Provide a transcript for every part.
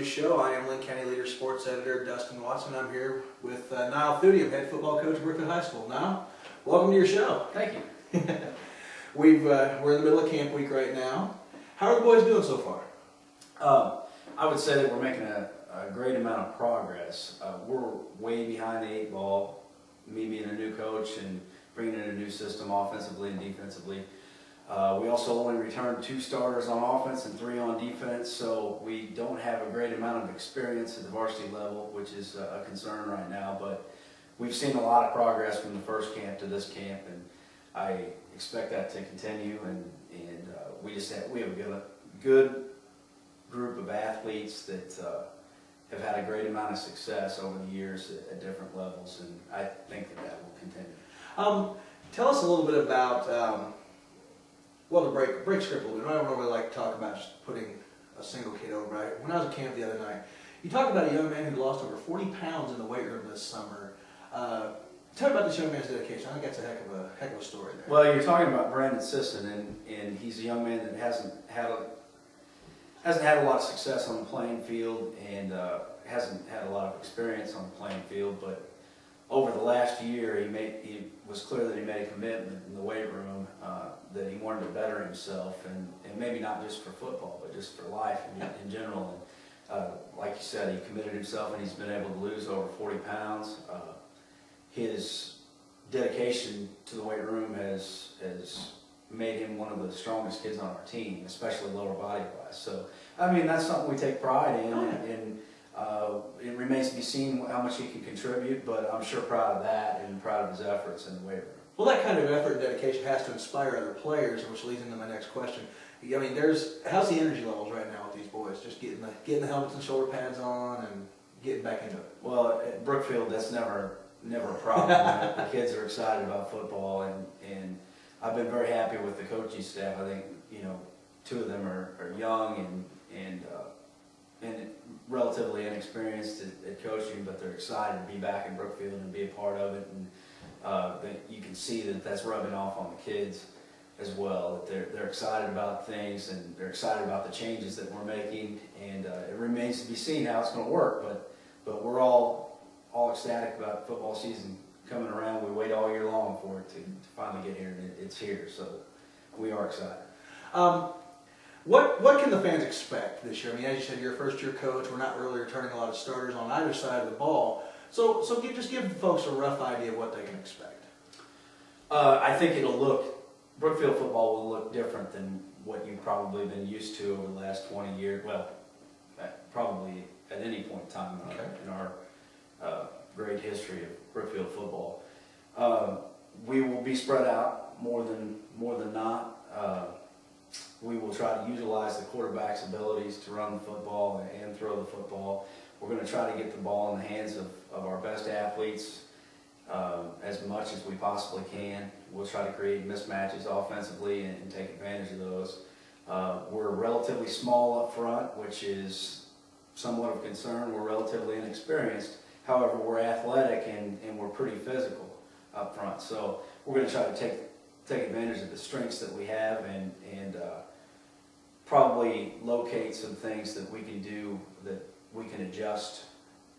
Coaches Show. I am Linn County Leader Sports Editor Dustin Watson. I'm here with Nile Thudium, Head Football Coach at Brookfield High School. Nile, welcome to your show. Thank you. We're in the middle of camp week right now. How are the boys doing so far? I would say that we're making a great amount of progress. We're way behind the 8 ball, me being a new coach and bringing in a new system offensively and defensively. We also only returned 2 starters on offense and 3 on defense, so we don't have a great amount of experience at the varsity level, which is a concern right now. But we've seen a lot of progress from the first camp to this camp, and I expect that to continue. And we have a good group of athletes that have had a great amount of success over the years at different levels, and I think that will continue. Tell us a little bit about. Well, to break script a little bit, I don't really like to talk about just putting a single kid over. When I was at camp the other night, you talked about a young man who lost over 40 pounds in the weight room this summer. Tell me about this young man's dedication. I think that's a heck of a story there. Well, you're talking about Brandon Sisson, and he's a young man that hasn't had a lot of success on the playing field and hasn't had a lot of experience on the playing field, but over the last year, it was clear that he made a commitment in the weight room that he wanted to better himself, and maybe not just for football, but just for life in general. And like you said, he committed himself, and he's been able to lose over 40 pounds. His dedication to the weight room has made him one of the strongest kids on our team, especially lower body wise. So, I mean, that's something we take pride in, and it remains to be seen how much he can contribute, but I'm sure proud of that and proud of his efforts in the weight room. Well, that kind of effort and dedication has to inspire other players, which leads into my next question. I mean, how's the energy levels right now with these boys? Just getting the helmets and shoulder pads on and getting back into it. Well, at Brookfield, that's never a problem. The kids are excited about football, and I've been very happy with the coaching staff. I think 2 of them are young and relatively inexperienced at coaching, but they're excited to be back in Brookfield and be a part of it. And you can see that that's rubbing off on the kids as well. That they're excited about things, and they're excited about the changes that we're making. And it remains to be seen how it's going to work. But we're all ecstatic about football season coming around. We wait all year long for it to finally get here, and it's here. So we are excited. What can the fans expect this year? I mean, as you said, you're a first-year coach. We're not really returning a lot of starters on either side of the ball. So just give folks a rough idea of what they can expect. I think Brookfield football will look different than what you've probably been used to over the last 20 years. Well, probably at any point in time in our great history of Brookfield football. We will be spread out more than not. We will try to utilize the quarterback's abilities to run the football and throw the football. We're going to try to get the ball in the hands of our best athletes as much as we possibly can. We'll try to create mismatches offensively and take advantage of those. We're relatively small up front, which is somewhat of a concern. We're relatively inexperienced. However, we're athletic and we're pretty physical up front. So we're going to try to take advantage of the strengths that we have and probably locate some things that we can do that we can adjust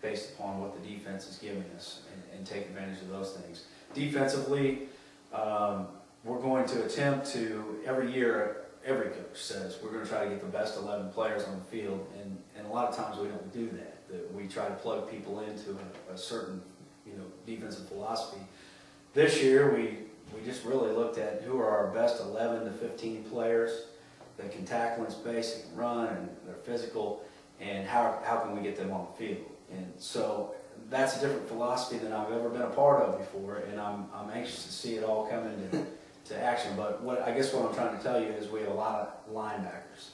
based upon what the defense is giving us and take advantage of those things. Defensively, we're going to attempt to, every year, every coach says, we're going to try to get the best 11 players on the field, and a lot of times we don't do that we try to plug people into a certain defensive philosophy. This year, we just really looked at who are our best 11 to 15 players that can tackle in space and run, and they're physical, and how can we get them on the field. And so that's a different philosophy than I've ever been a part of before, and I'm anxious to see it all come into action. But what I'm trying to tell you is we have a lot of linebackers,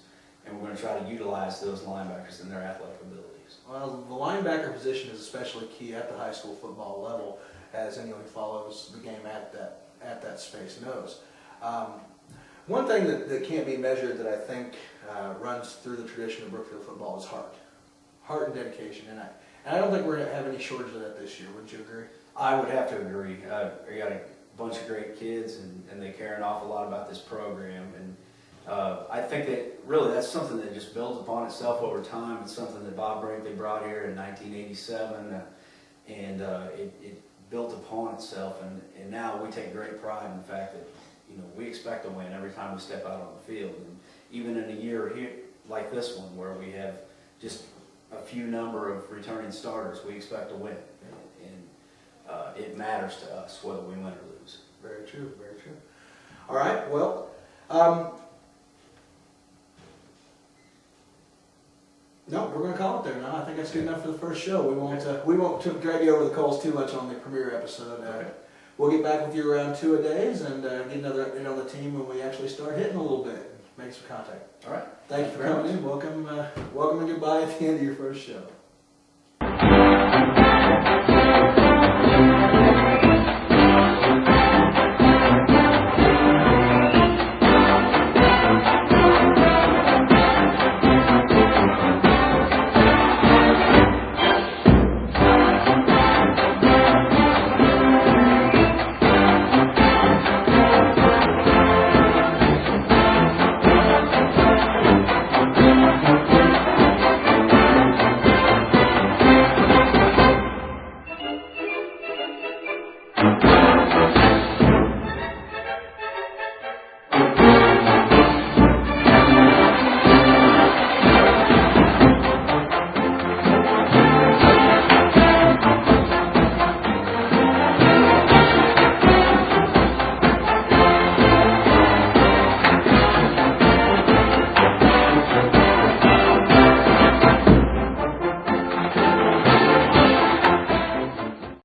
and we're going to try to utilize those linebackers and their athletic abilities. Well, the linebacker position is especially key at the high school football level, as anyone who follows the game at that space knows. One thing that can't be measured that I think runs through the tradition of Brookfield football is heart and dedication, and I don't think we're going to have any shortage of that this year. Wouldn't you agree? I would have to agree. We got a bunch of great kids, and they care an awful lot about this program, and I think that really that's something that just builds upon itself over time. It's something that Bob Brinkley brought here in 1987, and it built upon itself. And now we take great pride in the fact that we expect to win every time we step out on the field. And even in a year here like this one, where we have just a few number of returning starters, we expect to win, and it matters to us whether we win or lose. Very true, very true. All right, well, no, we're going to call it there now. I think that's good enough for the first show. We won't drag you over the coals too much on the premiere episode. We'll get back with you around 2 days and get another update on the team when we actually start hitting a little bit, make some contact. All right. Thank you for coming in. Welcome and goodbye at the end of your first show.